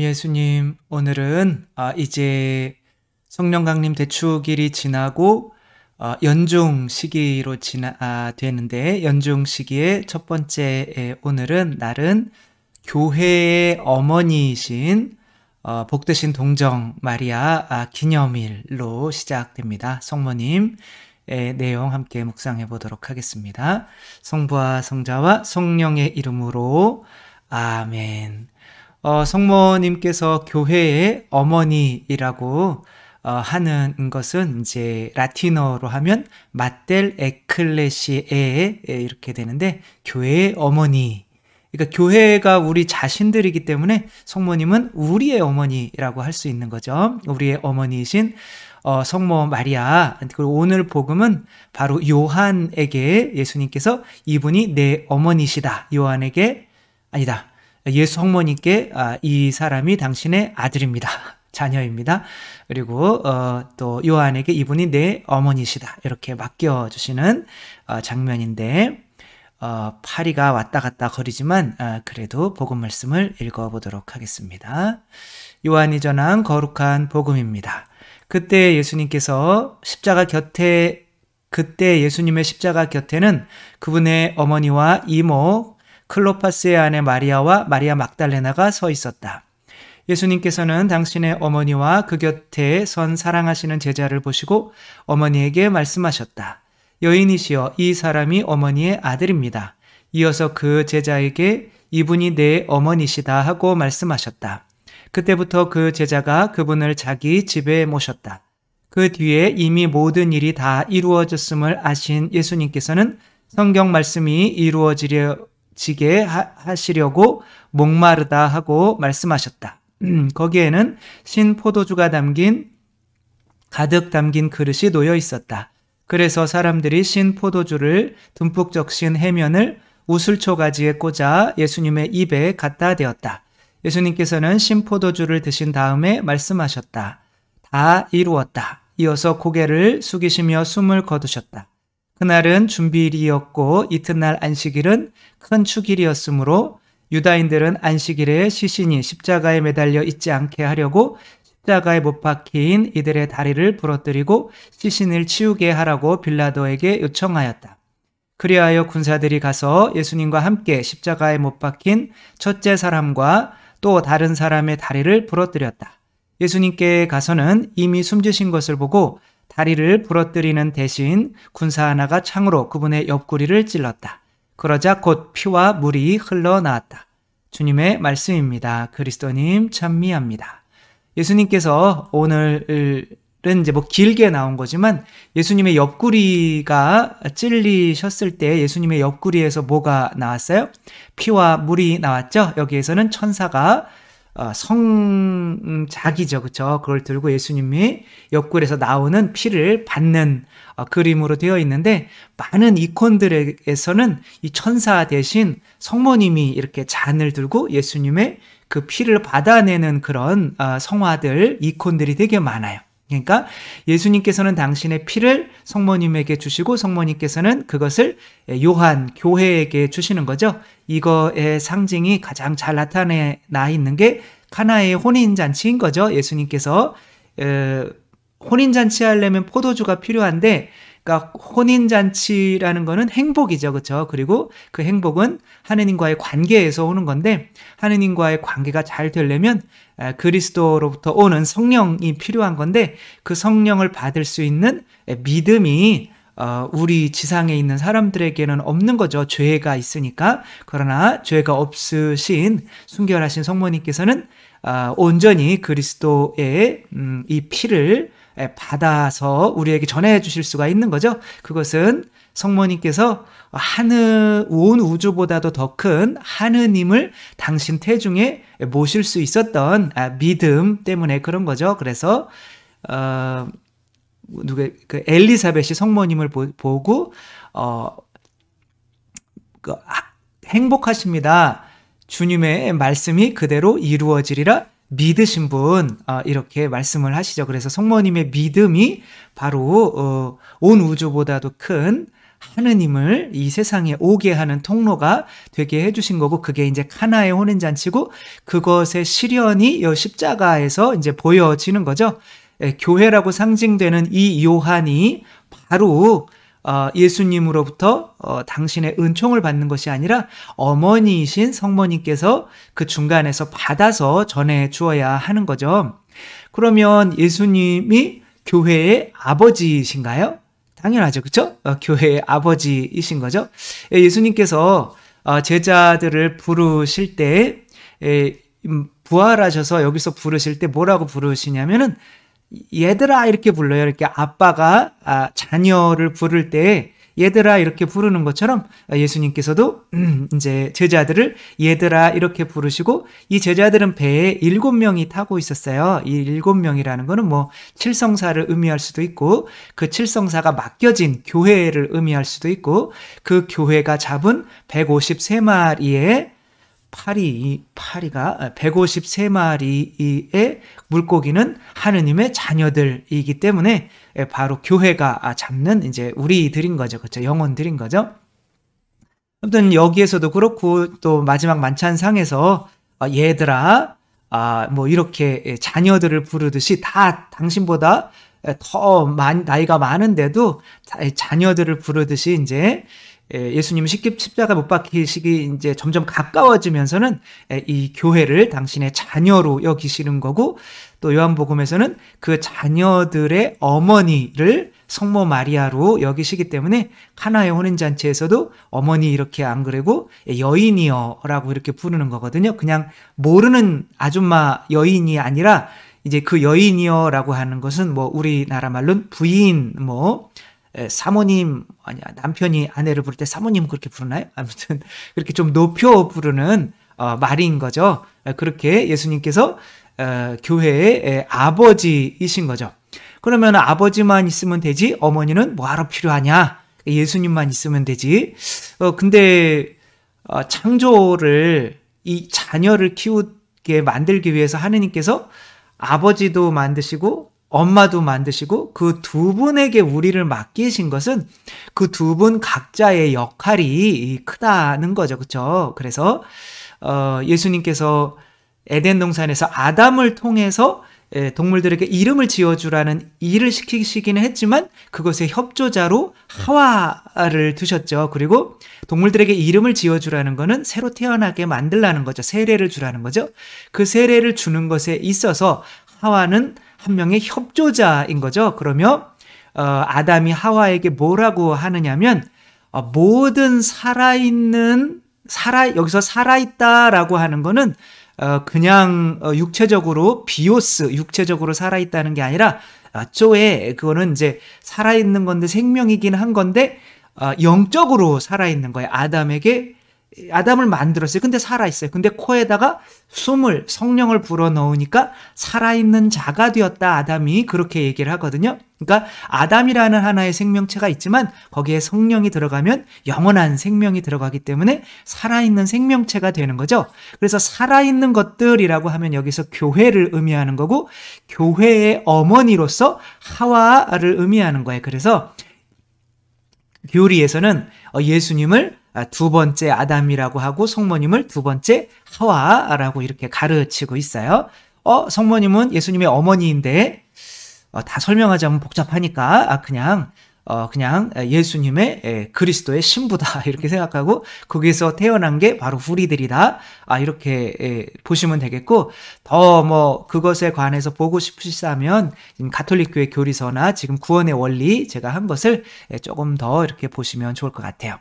예수님, 오늘은 이제 성령 강림 대축일이 지나고 연중 시기로 되는데, 연중 시기의 첫 번째 오늘은 날은 교회의 어머니이신 복되신 동정 마리아 기념일로 시작됩니다. 성모님의 내용 함께 묵상해 보도록 하겠습니다. 성부와 성자와 성령의 이름으로 아멘. 성모님께서 교회의 어머니이라고 하는 것은 이제 라틴어로 하면 마텔 에클레시에 이렇게 되는데, 교회의 어머니. 그러니까 교회가 우리 자신들이기 때문에 성모님은 우리의 어머니라고 할 수 있는 거죠. 우리의 어머니이신 성모 마리아. 그리고 오늘 복음은 바로 요한에게 예수님께서 이분이 내 어머니시다. 요한에게 아니다. 예수 성모님께 이 사람이 당신의 아들입니다. 자녀입니다. 그리고 또 요한에게 이분이 내 어머니시다. 이렇게 맡겨주시는 장면인데, 파리가 왔다 갔다 거리지만 그래도 복음 말씀을 읽어보도록 하겠습니다. 요한이 전한 거룩한 복음입니다. 그때 예수님의 십자가 곁에는 그분의 어머니와 이모 클로파스의 아내 마리아와 마리아 막달레나가 서 있었다. 예수님께서는 당신의 어머니와 그 곁에 선 사랑하시는 제자를 보시고 어머니에게 말씀하셨다. 여인이시여, 이 사람이 어머니의 아들입니다. 이어서 그 제자에게 이분이 내 어머니시다 하고 말씀하셨다. 그때부터 그 제자가 그분을 자기 집에 모셨다. 그 뒤에 이미 모든 일이 다 이루어졌음을 아신 예수님께서는 성경 말씀이 이루어지게 하시려고 목마르다 하고 말씀하셨다. 거기에는 신 포도주가 가득 담긴 그릇이 놓여 있었다. 그래서 사람들이 신 포도주를 듬뿍 적신 해면을 우슬초 가지에 꽂아 예수님의 입에 갖다 대었다. 예수님께서는 신 포도주를 드신 다음에 말씀하셨다. 다 이루었다. 이어서 고개를 숙이시며 숨을 거두셨다. 그날은 준비일이었고 이튿날 안식일은 큰 축일이었으므로 유다인들은 안식일에 시신이 십자가에 매달려 있지 않게 하려고 십자가에 못 박힌 이들의 다리를 부러뜨리고 시신을 치우게 하라고 빌라도에게 요청하였다. 그리하여 군사들이 가서 예수님과 함께 십자가에 못 박힌 첫째 사람과 또 다른 사람의 다리를 부러뜨렸다. 예수님께 가서는 이미 숨지신 것을 보고 다리를 부러뜨리는 대신 군사 하나가 창으로 그분의 옆구리를 찔렀다. 그러자 곧 피와 물이 흘러나왔다. 주님의 말씀입니다. 그리스도님 찬미합니다. 예수님께서 오늘은 이제 길게 나온 거지만 예수님의 옆구리가 찔리셨을 때 예수님의 옆구리에서 뭐가 나왔어요? 피와 물이 나왔죠. 여기에서는 천사가 성작이죠. 그렇죠? 그걸 들고 예수님이 옆구리에서 나오는 피를 받는 그림으로 되어 있는데, 많은 이콘들에서는 이 천사 대신 성모님이 이렇게 잔을 들고 예수님의 그 피를 받아내는 그런 성화들, 이콘들이 되게 많아요. 그러니까 예수님께서는 당신의 피를 성모님에게 주시고 성모님께서는 그것을 요한 교회에게 주시는 거죠. 이거의 상징이 가장 잘 나타나 있는 게 카나의 혼인잔치인 거죠. 예수님께서 혼인잔치 하려면 포도주가 필요한데, 그러니까 혼인잔치라는 거는 행복이죠. 그렇죠? 그리고 그 행복은 하느님과의 관계에서 오는 건데, 하느님과의 관계가 잘 되려면 그리스도로부터 오는 성령이 필요한 건데, 그 성령을 받을 수 있는 믿음이 우리 지상에 있는 사람들에게는 없는 거죠. 죄가 있으니까. 그러나 죄가 없으신 순결하신 성모님께서는 온전히 그리스도의 이 피를 받아서 우리에게 전해 주실 수가 있는 거죠. 그것은 성모님께서 온 우주보다도 더 큰 하느님을 당신 태중에 모실 수 있었던 믿음 때문에 그런 거죠. 그래서 엘리사벳이 성모님을 보고 행복하십니다. 주님의 말씀이 그대로 이루어지리라 믿으신 분, 이렇게 말씀을 하시죠. 그래서 성모님의 믿음이 바로 온 우주보다도 큰 하느님을 이 세상에 오게 하는 통로가 되게 해주신 거고, 그게 이제 카나의 혼인잔치고, 그것의 실현이 이 십자가에서 이제 보여지는 거죠. 교회라고 상징되는 이 요한이 바로 예수님으로부터 당신의 은총을 받는 것이 아니라 어머니이신 성모님께서 그 중간에서 받아서 전해 주어야 하는 거죠. 그러면 예수님이 교회의 아버지이신가요? 당연하죠. 그렇죠? 교회의 아버지이신 거죠. 예수님께서 제자들을 부르실 때 부활하셔서 여기서 부르실 때 뭐라고 부르시냐면은 얘들아 이렇게 불러요. 이렇게 아빠가 자녀를 부를 때 얘들아 이렇게 부르는 것처럼 예수님께서도 이제 제자들을 얘들아 이렇게 부르시고, 이 제자들은 배에 7명이 타고 있었어요. 이 7명이라는 거는 뭐 칠성사를 의미할 수도 있고, 그 칠성사가 맡겨진 교회를 의미할 수도 있고, 그 교회가 잡은 153마리의 파리가 153마리의 물고기는 하느님의 자녀들이기 때문에 바로 교회가 잡는 이제 우리들인 거죠. 그렇죠? 영혼들인 거죠. 아무튼 여기에서도 그렇고, 또 마지막 만찬상에서 얘들아 뭐 이렇게 자녀들을 부르듯이 다 당신보다 더 나이가 많은데도 자녀들을 부르듯이 이제 예수님 십자가 못 박히시기 이제 점점 가까워지면서는 이 교회를 당신의 자녀로 여기시는 거고, 또 요한복음에서는 그 자녀들의 어머니를 성모 마리아로 여기시기 때문에 카나의 혼인잔치에서도 어머니 이렇게 안 그러고 여인이여라고 이렇게 부르는 거거든요. 그냥 모르는 아줌마 여인이 아니라 이제 그 여인이여라고 하는 것은 뭐 우리나라 말로는 부인, 뭐 사모님, 아니야, 남편이 아내를 부를 때 사모님 그렇게 부르나요? 아무튼 그렇게 좀 높여 부르는 말인 거죠. 그렇게 예수님께서 교회의 아버지이신 거죠. 그러면 아버지만 있으면 되지 어머니는 뭐하러 필요하냐? 예수님만 있으면 되지. 근데 창조를, 이 자녀를 키우게 만들기 위해서 하느님께서 아버지도 만드시고 엄마도 만드시고 그 두 분에게 우리를 맡기신 것은 그 두 분 각자의 역할이 크다는 거죠. 그렇죠? 그래서 예수님께서 에덴 동산에서 아담을 통해서 동물들에게 이름을 지어주라는 일을 시키시기는 했지만 그것의 협조자로 하와를 두셨죠. 그리고 동물들에게 이름을 지어주라는 거는 새로 태어나게 만들라는 거죠. 세례를 주라는 거죠. 그 세례를 주는 것에 있어서 하와는 한 명의 협조자인 거죠. 그러며 아담이 하와에게 뭐라고 하느냐면 모든 여기서 살아있다라고 하는 거는 그냥 육체적으로 비오스, 육체적으로 살아있다는 게 아니라 쪼에 그거는 이제 살아있는 건데 생명이긴 한 건데 영적으로 살아있는 거예요. 아담을 만들었어요. 근데 살아있어요. 근데 코에다가 성령을 불어넣으니까 살아있는 자가 되었다. 아담이 그렇게 얘기를 하거든요. 그러니까 아담이라는 하나의 생명체가 있지만 거기에 성령이 들어가면 영원한 생명이 들어가기 때문에 살아있는 생명체가 되는 거죠. 그래서 살아있는 것들이라고 하면 여기서 교회를 의미하는 거고, 교회의 어머니로서 하와를 의미하는 거예요. 그래서 교리에서는 예수님을 두 번째 아담이라고 하고 성모님을 두 번째 하와라고 이렇게 가르치고 있어요. 성모님은 예수님의 어머니인데 다 설명하자면 복잡하니까 그냥 예수님의 그리스도의 신부다 이렇게 생각하고 거기서 태어난 게 바로 우리들이다 이렇게 보시면 되겠고, 더 뭐 그것에 관해서 보고 싶으시다면 가톨릭교회 교리서나 지금 구원의 원리 제가 한 것을 조금 더 이렇게 보시면 좋을 것 같아요.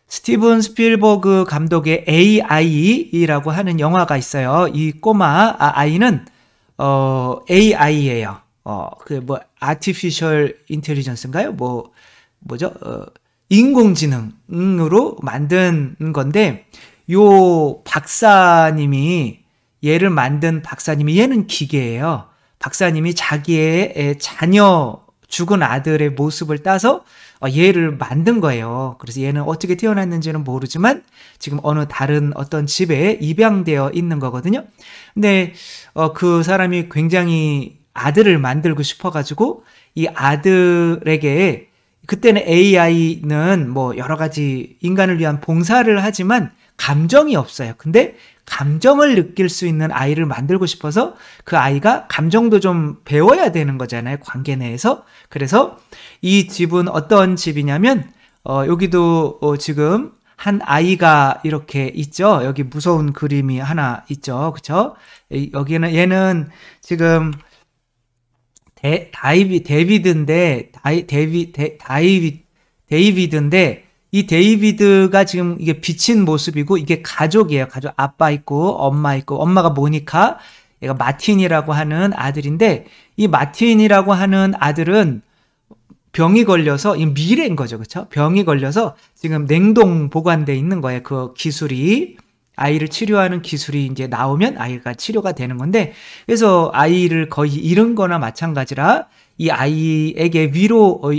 스티븐 스필버그 감독의 AI라고 하는 영화가 있어요. 이 꼬마 아이는 AI예요. artificial intelligence인가요? 뭐죠? 인공지능으로 만든 건데, 요 박사님이, 얘를 만든 박사님이, 얘는 기계예요. 박사님이 자기의 죽은 아들의 모습을 따서 얘를 만든 거예요. 그래서 얘는 어떻게 태어났는지는 모르지만 지금 어느 다른 어떤 집에 입양되어 있는 거거든요. 근데 그 사람이 굉장히 아들을 만들고 싶어가지고 이 아들에게 그때는 AI는 뭐 여러 가지 인간을 위한 봉사를 하지만 감정이 없어요. 근데 감정을 느낄 수 있는 아이를 만들고 싶어서 그 아이가 감정도 좀 배워야 되는 거잖아요. 관계 내에서. 그래서 이 집은 어떤 집이냐면 여기도 지금 한 아이가 이렇게 있죠. 여기 무서운 그림이 하나 있죠. 그쵸? 여기는 얘는 지금 데이비드인데 데이비드인데 이 데이비드가 지금 이게 비친 모습이고 이게 가족이에요. 가족 아빠 있고 엄마 있고 엄마가 모니카, 얘가 마틴이라고 하는 아들인데 이 마틴이라고 하는 아들은 병이 걸려서 이 미래인 거죠. 그렇죠? 병이 걸려서 지금 냉동 보관돼 있는 거예요. 그 기술이 아이를 치료하는 기술이 이제 나오면 아이가 치료가 되는 건데 그래서 아이를 거의 잃은 거나 마찬가지라 이 아이에게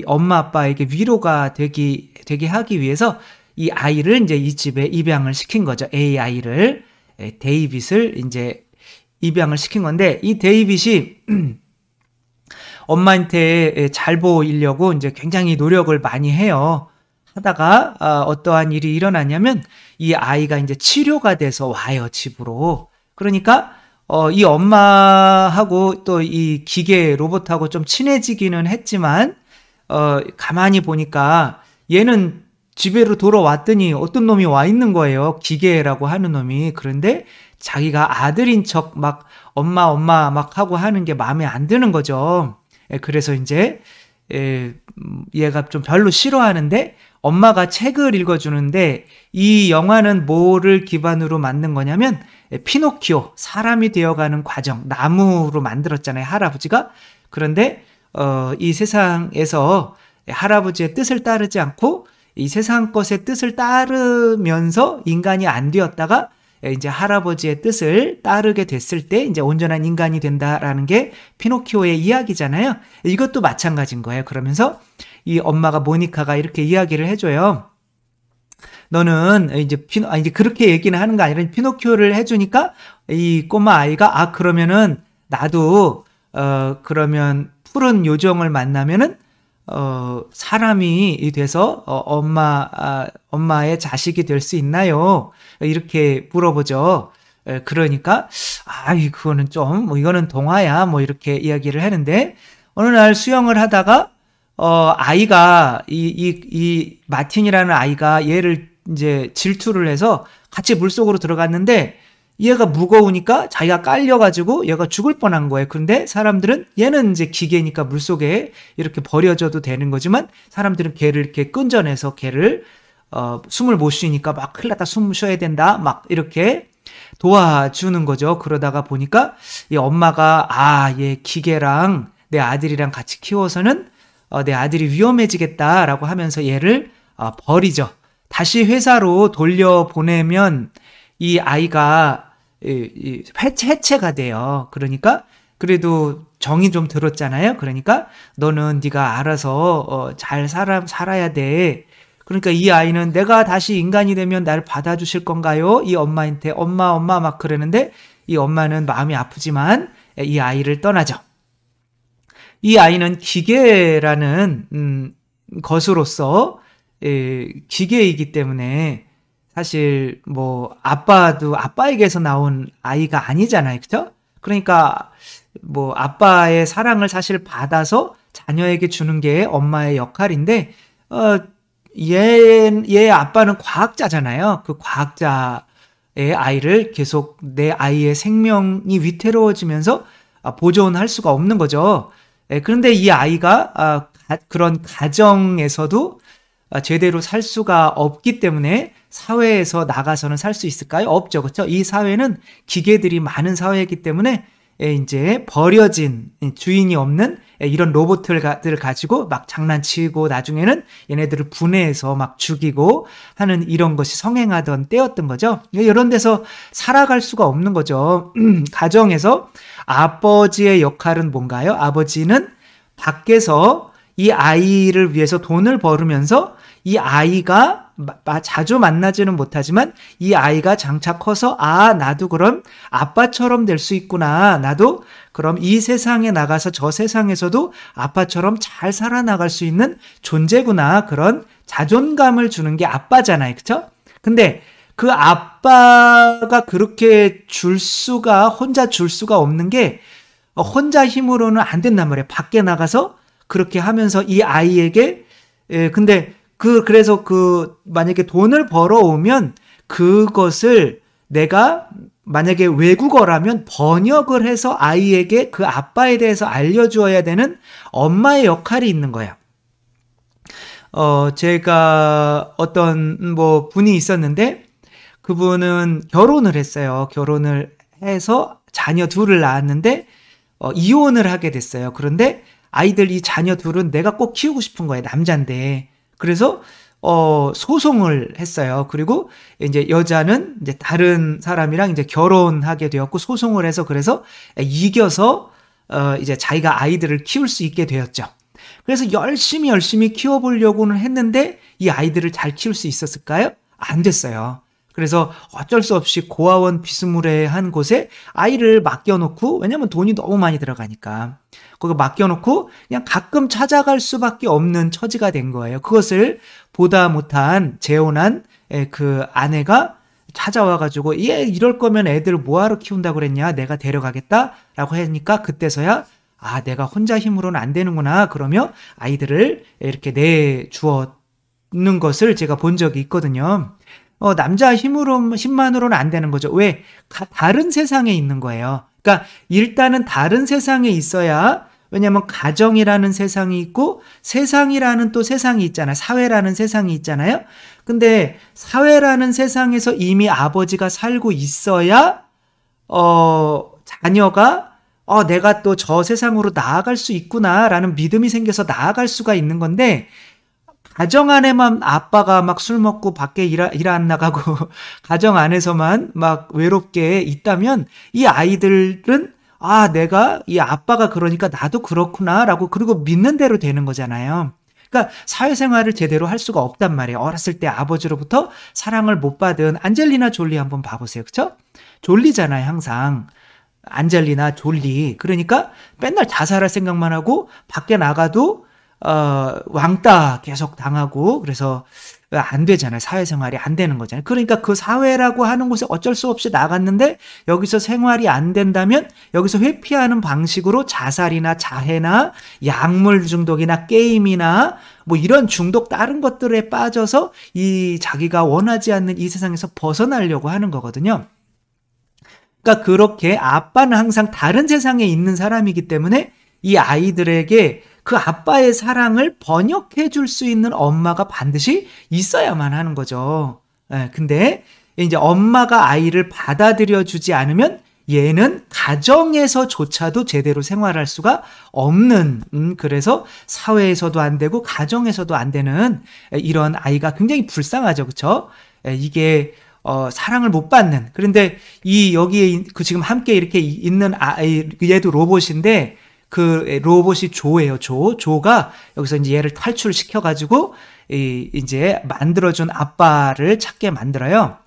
엄마 아빠에게 위로가 되게 하기 위해서 이 아이를 이제 이 집에 입양을 시킨 거죠. AI를 데이빗을 이제 입양을 시킨 건데 이 데이빗이 엄마한테 잘 보이려고 이제 굉장히 노력을 많이 해요. 하다가 어떠한 일이 일어나냐면 이 아이가 이제 치료가 돼서 와요, 집으로. 그러니까 이 엄마하고 또 이 기계 로봇하고 좀 친해지기는 했지만 가만히 보니까 얘는 집에로 돌아왔더니 어떤 놈이 와 있는 거예요. 기계라고 하는 놈이. 그런데 자기가 아들인 척 막 엄마 막 하고 하는 게 마음에 안 드는 거죠. 그래서 이제 얘가 좀 별로 싫어하는데 엄마가 책을 읽어주는데 이 영화는 뭐를 기반으로 만든 거냐면 피노키오, 사람이 되어가는 과정, 나무로 만들었잖아요, 할아버지가. 그런데 이 세상에서 할아버지의 뜻을 따르지 않고 이 세상 것의 뜻을 따르면서 인간이 안 되었다가 이제 할아버지의 뜻을 따르게 됐을 때 이제 온전한 인간이 된다라는 게 피노키오의 이야기잖아요. 이것도 마찬가지인 거예요. 그러면서 이 엄마가 모니카가 이렇게 이야기를 해줘요. 너는 이제 그렇게 얘기는 하는 거 아니라 피노키오를 해주니까 이 꼬마 아이가 그러면은 나도 그러면 푸른 요정을 만나면은 사람이 돼서 엄마의 자식이 될 수 있나요? 이렇게 물어보죠. 그러니까 그거는 좀 이거는 동화야 뭐 이렇게 이야기를 하는데 어느 날 수영을 하다가 아이가 이 마틴이라는 아이가 얘를 이제 질투를 해서 같이 물속으로 들어갔는데 얘가 무거우니까 자기가 깔려가지고 얘가 죽을 뻔한 거예요. 그런데 사람들은 얘는 이제 기계니까 물속에 이렇게 버려져도 되는 거지만 사람들은 걔를 이렇게 끈져내서 걔를 숨을 못 쉬니까 막 큰일 났다, 숨 쉬어야 된다 막 이렇게 도와주는 거죠. 그러다가 보니까 이 엄마가 얘 기계랑 내 아들이랑 같이 키워서는 내 아들이 위험해지겠다라고 하면서 얘를 버리죠. 다시 회사로 돌려보내면 이 아이가 해체가 돼요. 그러니까 그래도 정이 좀 들었잖아요. 그러니까 너는 네가 알아서 잘 살아야 돼. 그러니까 이 아이는 내가 다시 인간이 되면 날 받아주실 건가요? 이 엄마한테 엄마 막 그러는데 이 엄마는 마음이 아프지만 이 아이를 떠나죠. 이 아이는 기계라는 것으로서 기계이기 때문에 사실 뭐 아빠에게서 나온 아이가 아니잖아요. 그죠? 그러니까 뭐 아빠의 사랑을 사실 받아서 자녀에게 주는 게 엄마의 역할인데 얘 아빠는 과학자잖아요. 그 과학자의 아이를 계속 내 아이의 생명이 위태로워지면서 보존할 수가 없는 거죠. 그런데 이 아이가 그런 가정에서도 제대로 살 수가 없기 때문에 사회에서 나가서는 살 수 있을까요? 없죠. 그렇죠? 이 사회는 기계들이 많은 사회이기 때문에 이제 버려진 주인이 없는 이런 로봇들을 가지고 막 장난치고 나중에는 얘네들을 분해해서 막 죽이고 하는 이런 것이 성행하던 때였던 거죠. 이런 데서 살아갈 수가 없는 거죠. 가정에서 아버지의 역할은 뭔가요? 아버지는 밖에서 이 아이를 위해서 돈을 벌으면서 이 아이가 자주 만나지는 못하지만 이 아이가 장차 커서 나도 그럼 아빠처럼 될 수 있구나. 나도 그럼 이 세상에 나가서 저 세상에서도 아빠처럼 잘 살아나갈 수 있는 존재구나. 그런 자존감을 주는 게 아빠잖아요. 그쵸? 근데 그 아빠가 그렇게 혼자 줄 수가 없는 게 혼자 힘으로는 안 된단 말이에요. 밖에 나가서 그렇게 하면서 이 아이에게 근데 그래서 만약에 돈을 벌어오면 그것을 내가 만약에 외국어라면 번역을 해서 아이에게 그 아빠에 대해서 알려주어야 되는 엄마의 역할이 있는 거예요. 제가 어떤 분이 있었는데 그분은 결혼을 했어요. 결혼을 해서 자녀 둘을 낳았는데 이혼을 하게 됐어요. 그런데 이 자녀 둘은 내가 꼭 키우고 싶은 거예요. 남자인데. 그래서 소송을 했어요. 그리고 이제 여자는 이제 다른 사람이랑 이제 결혼하게 되었고 소송을 해서 그래서 이겨서 이제 자기가 아이들을 키울 수 있게 되었죠. 그래서 열심히 키워보려고는 했는데 이 아이들을 잘 키울 수 있었을까요? 안 됐어요. 그래서 어쩔 수 없이 고아원 비스무리한 곳에 아이를 맡겨놓고, 왜냐면 돈이 너무 많이 들어가니까 거기 맡겨놓고 그냥 가끔 찾아갈 수밖에 없는 처지가 된 거예요. 그것을 보다 못한 재혼한 그 아내가 찾아와가지고 얘 이럴 거면 애들 뭐하러 키운다고 그랬냐, 내가 데려가겠다라고 하니까 그때서야 내가 혼자 힘으로는 안 되는구나 그러며 아이들을 이렇게 내주었는 것을 제가 본 적이 있거든요. 남자 힘만으로는 안 되는 거죠. 왜? 다른 세상에 있는 거예요. 그러니까 일단은 다른 세상에 있어야, 왜냐면 가정이라는 세상이 있고 세상이라는 또 세상이 있잖아요. 사회라는 세상이 있잖아요. 근데 사회라는 세상에서 이미 아버지가 살고 있어야 자녀가 내가 또 저 세상으로 나아갈 수 있구나라는 믿음이 생겨서 나아갈 수가 있는 건데, 가정 안에만 아빠가 막 술 먹고 밖에 일 안 나가고 가정 안에서만 막 외롭게 있다면 이 아이들은 내가 이 아빠가 그러니까 나도 그렇구나라고 그리고 믿는 대로 되는 거잖아요. 그러니까 사회생활을 제대로 할 수가 없단 말이에요. 어렸을 때 아버지로부터 사랑을 못 받은 안젤리나 졸리 한번 봐보세요. 그렇죠? 졸리잖아요. 항상. 안젤리나 졸리. 그러니까 맨날 자살할 생각만 하고 밖에 나가도 왕따 계속 당하고, 그래서 안 되잖아요. 사회생활이 안 되는 거잖아요. 그러니까 그 사회라고 하는 곳에 어쩔 수 없이 나갔는데 여기서 생활이 안 된다면 여기서 회피하는 방식으로 자살이나 자해나 약물 중독이나 게임이나 이런 중독 다른 것들에 빠져서 이 자기가 원하지 않는 이 세상에서 벗어나려고 하는 거거든요. 그러니까 그렇게 아빠는 항상 다른 세상에 있는 사람이기 때문에 이 아이들에게 그 아빠의 사랑을 번역해 줄 수 있는 엄마가 반드시 있어야만 하는 거죠. 근데 이제 엄마가 아이를 받아들여 주지 않으면 얘는 가정에서조차도 제대로 생활할 수가 없는, 그래서 사회에서도 안 되고 가정에서도 안 되는 이런 아이가 굉장히 불쌍하죠. 그렇죠? 이게 사랑을 못 받는. 그런데 여기에 지금 함께 이렇게 있는 아이, 얘도 로봇인데 그 로봇이 조예요. 조가 여기서 이제 얘를 탈출시켜가지고 이제 만들어준 아빠를 찾게 만들어요.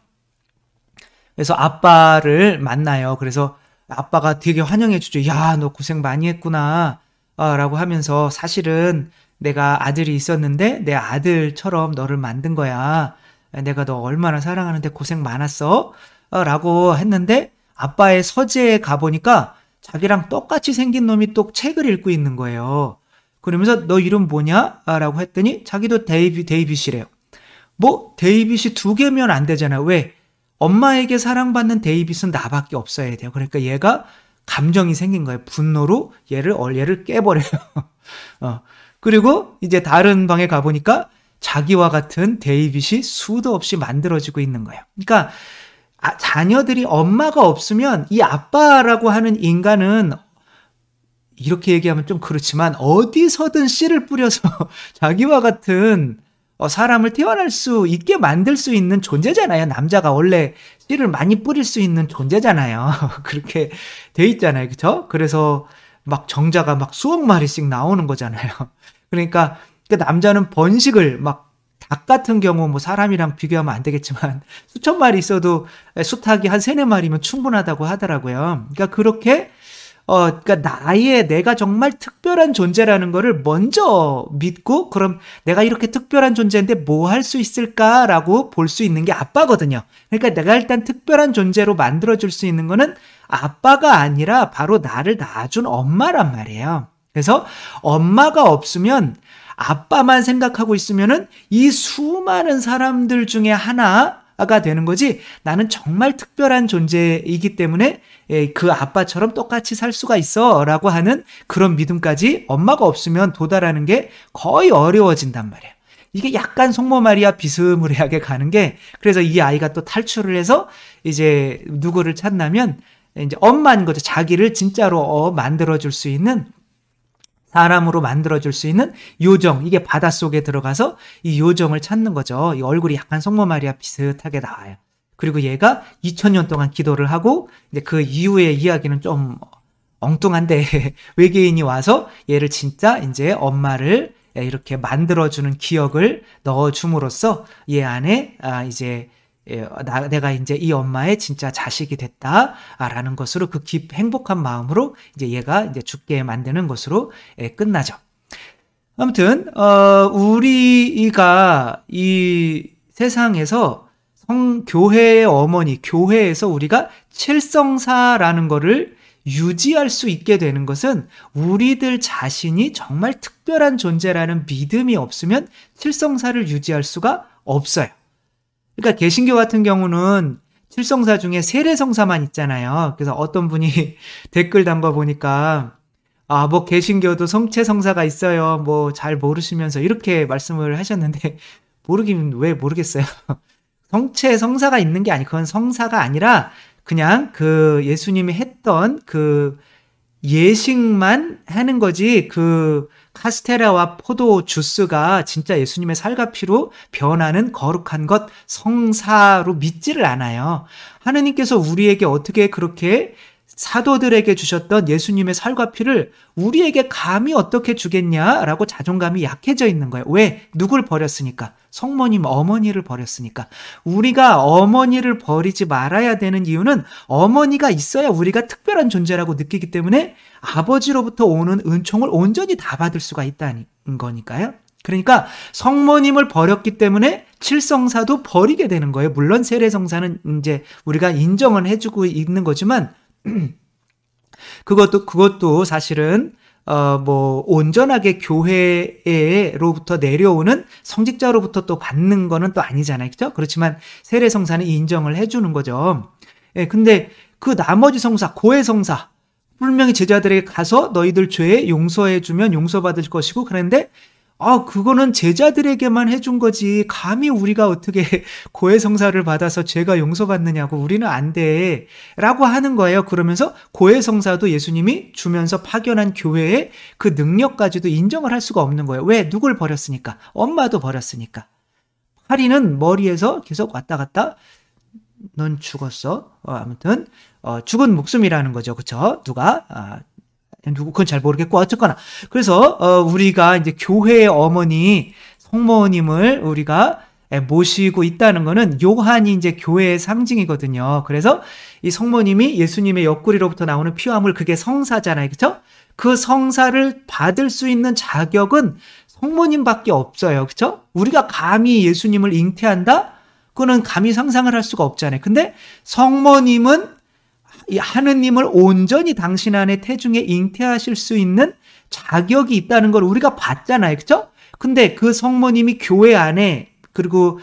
그래서 아빠를 만나요. 그래서 아빠가 되게 환영해주죠. 야, 너 고생 많이 했구나 라고 하면서, 사실은 내가 아들이 있었는데 내 아들처럼 너를 만든 거야. 내가 너 얼마나 사랑하는데 고생 많았어 라고 했는데, 아빠의 서재에 가보니까 자기랑 똑같이 생긴 놈이 또 책을 읽고 있는 거예요. 그러면서 너 이름 뭐냐? 라고 했더니 자기도 데이빗이래요. 데이빗이 두 개면 안 되잖아요. 왜? 엄마에게 사랑받는 데이빗은 나밖에 없어야 돼요. 그러니까 얘가 감정이 생긴 거예요. 분노로 얘를 깨버려요. 그리고 이제 다른 방에 가보니까 자기와 같은 데이빗이 수도 없이 만들어지고 있는 거예요. 그러니까 자녀들이 엄마가 없으면 이 아빠라고 하는 인간은, 이렇게 얘기하면 좀 그렇지만, 어디서든 씨를 뿌려서 자기와 같은 사람을 태어날 수 있게 만들 수 있는 존재잖아요. 남자가 원래 씨를 많이 뿌릴 수 있는 존재잖아요. 그렇게 돼 있잖아요. 그렇죠? 그래서 막 정자가 막 수억 마리씩 나오는 거잖아요. 그러니까 그 남자는 번식을 막 닭 같은 경우 뭐 사람이랑 비교하면 안 되겠지만 수천 마리 있어도 수탉이 한 세네 마리면 충분하다고 하더라고요. 그러니까 그렇게 그러니까 내가 정말 특별한 존재라는 거를 먼저 믿고, 그럼 내가 이렇게 특별한 존재인데 뭐 할 수 있을까라고 볼 수 있는 게 아빠거든요. 그러니까 내가 일단 특별한 존재로 만들어줄 수 있는 거는 아빠가 아니라 바로 나를 낳아준 엄마란 말이에요. 그래서 엄마가 없으면, 아빠만 생각하고 있으면은 이 수많은 사람들 중에 하나가 되는 거지, 나는 정말 특별한 존재이기 때문에 그 아빠처럼 똑같이 살 수가 있어 라고 하는 그런 믿음까지 엄마가 없으면 도달하는 게 거의 어려워진단 말이에요. 이게 약간 성모 마리아 비스무리하게 가는 게, 그래서 이 아이가 또 탈출을 해서 이제 누구를 찾냐면 이제 엄마인 거죠. 자기를 진짜로 만들어줄 수 있는, 사람으로 만들어줄 수 있는 요정, 이게 바닷속에 들어가서 이 요정을 찾는 거죠. 이 얼굴이 약간 성모 마리아 비슷하게 나와요. 그리고 얘가 2000년 동안 기도를 하고, 이제 그 이후의 이야기는 좀 엉뚱한데 외계인이 와서 얘를 진짜 이제 엄마를 이렇게 만들어주는 기억을 넣어줌으로써 얘 안에 이제 내가 이제 이 엄마의 진짜 자식이 됐다라는 것으로, 그 행복한 마음으로 이제 얘가 이제 죽게 만드는 것으로 끝나죠. 아무튼 우리가 이 세상에서 교회의 어머니, 교회에서 우리가 칠성사라는 거를 유지할 수 있게 되는 것은 우리들 자신이 정말 특별한 존재라는 믿음이 없으면 칠성사를 유지할 수가 없어요. 그러니까 개신교 같은 경우는 칠성사 중에 세례성사만 있잖아요. 그래서 어떤 분이 댓글 담궈보니까 뭐 개신교도 성체성사가 있어요. 뭐 잘 모르시면서 이렇게 말씀을 하셨는데, 모르긴 왜 모르겠어요. 성체성사가 있는 게 그건 성사가 아니라 그냥 그 예수님이 했던 그 예식만 하는 거지, 그 카스테라와 포도 주스가 진짜 예수님의 살과 피로 변하는 거룩한 것, 성사로 믿지를 않아요. 하느님께서 우리에게 어떻게 그렇게 사도들에게 주셨던 예수님의 살과 피를 우리에게 감히 어떻게 주겠냐라고 자존감이 약해져 있는 거예요. 왜? 누굴 버렸으니까. 성모님, 어머니를 버렸으니까. 우리가 어머니를 버리지 말아야 되는 이유는 어머니가 있어야 우리가 특별한 존재라고 느끼기 때문에 아버지로부터 오는 은총을 온전히 다 받을 수가 있다는 거니까요. 그러니까 성모님을 버렸기 때문에 칠성사도 버리게 되는 거예요. 물론 세례성사는 이제 우리가 인정은 해주고 있는 거지만 그것도 사실은 온전하게 교회로부터 내려오는 성직자로부터 또 받는 거는 또 아니잖아요. 그렇죠? 그렇지만 세례성사는 인정을 해주는 거죠. 근데 그 나머지 성사, 고해성사, 분명히 제자들에게 가서 너희들 죄 용서해주면 용서받을 것이고, 그런데 그거는 제자들에게만 해준 거지, 감히 우리가 어떻게 고해성사를 받아서 죄가 용서받느냐고, 우리는 안 돼 라고 하는 거예요. 그러면서 고해성사도 예수님이 주면서 파견한 교회의 그 능력까지도 인정을 할 수가 없는 거예요. 왜? 누굴 버렸으니까. 엄마도 버렸으니까. 파리는 머리에서 계속 왔다 갔다, 넌 죽었어. 아무튼 죽은 목숨이라는 거죠. 그쵸? 그건 잘 모르겠고, 어쨌거나. 그래서, 우리가 이제 교회의 어머니, 성모님을 우리가 모시고 있다는 거는 요한이 이제 교회의 상징이거든요. 그래서 이 성모님이 예수님의 옆구리로부터 나오는 피화물, 그게 성사잖아요. 그쵸? 그 성사를 받을 수 있는 자격은 성모님밖에 없어요. 그쵸? 우리가 감히 예수님을 잉태한다? 그거는 감히 상상을 할 수가 없잖아요. 근데 성모님은 이 하느님을 온전히 당신 안에 태중에 잉태하실 수 있는 자격이 있다는 걸 우리가 봤잖아요. 그렇죠? 근데 그 성모님이 교회 안에, 그리고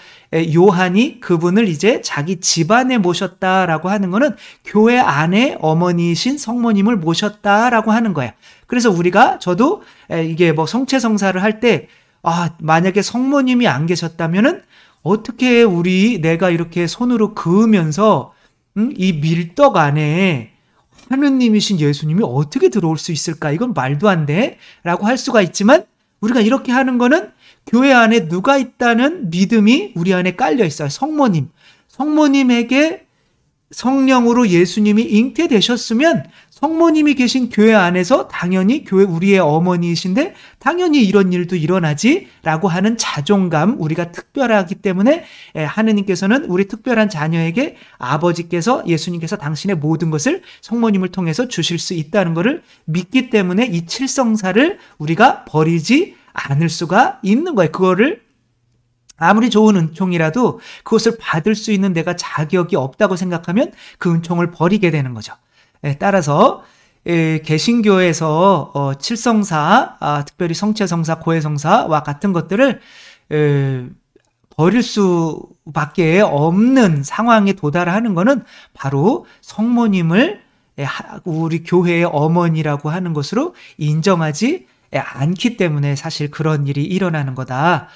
요한이 그분을 이제 자기 집안에 모셨다라고 하는 거는 교회 안에 어머니이신 성모님을 모셨다라고 하는 거예요. 그래서 저도 이게 성체성사를 할 때 만약에 성모님이 안 계셨다면은 어떻게 내가 이렇게 손으로 그으면서 이 밀떡 안에 하느님이신 예수님이 어떻게 들어올 수 있을까? 이건 말도 안 돼 라고 할 수가 있지만, 우리가 이렇게 하는 거는 교회 안에 누가 있다는 믿음이 우리 안에 깔려 있어요. 성모님에게 성령으로 예수님이 잉태되셨으면 성모님이 계신 교회 안에서 당연히 교회 우리의 어머니이신데 당연히 이런 일도 일어나지라고 하는 자존감, 우리가 특별하기 때문에 하느님께서는 우리 특별한 자녀에게 아버지께서 예수님께서 당신의 모든 것을 성모님을 통해서 주실 수 있다는 것을 믿기 때문에 이 칠성사를 우리가 버리지 않을 수가 있는 거예요. 그거를 아무리 좋은 은총이라도 그것을 받을 수 있는 내가 자격이 없다고 생각하면 그 은총을 버리게 되는 거죠. 따라서 개신교에서 칠성사, 특별히 성체성사, 고해성사와 같은 것들을 버릴 수밖에 없는 상황에 도달하는 것은 바로 성모님을 우리 교회의 어머니라고 하는 것으로 인정하지 않기 때문에 사실 그런 일이 일어나는 거다.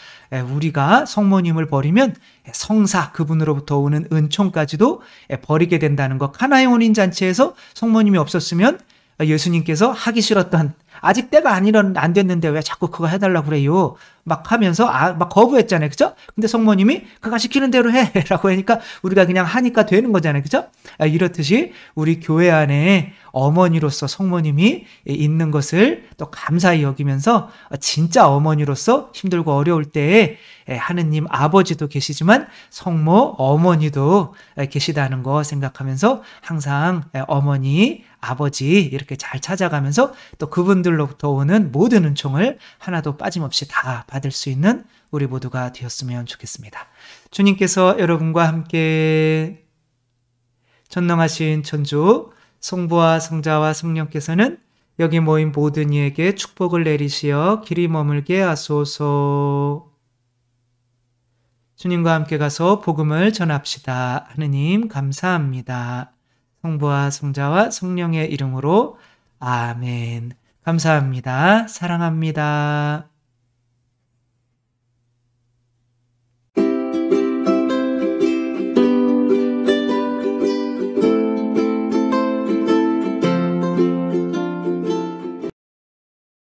우리가 성모님을 버리면 성사, 그분으로부터 오는 은총까지도 버리게 된다는 것. 카나의 혼인잔치에서 성모님이 없었으면 예수님께서 하기 싫었던, 아직 때가 안 됐는데 왜 자꾸 그거 해달라고 그래요? 막 하면서 막 거부했잖아요. 그죠? 근데 성모님이 그가 시키는 대로 해 라고 하니까 우리가 그냥 하니까 되는 거잖아요. 그죠? 이렇듯이 우리 교회 안에 어머니로서 성모님이 있는 것을 또 감사히 여기면서 진짜 어머니로서 힘들고 어려울 때에 하느님 아버지도 계시지만 성모 어머니도 계시다는 거 생각하면서 항상 어머니 아버지 이렇게 잘 찾아가면서 또 그분들로부터 오는 모든 은총을 하나도 빠짐없이 다 받을 수 있는 우리 모두가 되었으면 좋겠습니다. 주님께서 여러분과 함께 전능하신 천주 성부와 성자와 성령께서는 여기 모인 모든 이에게 축복을 내리시어 길이 머물게 하소서. 주님과 함께 가서 복음을 전합시다. 하느님 감사합니다. 성부와 성자와 성령의 이름으로 아멘. 감사합니다. 사랑합니다.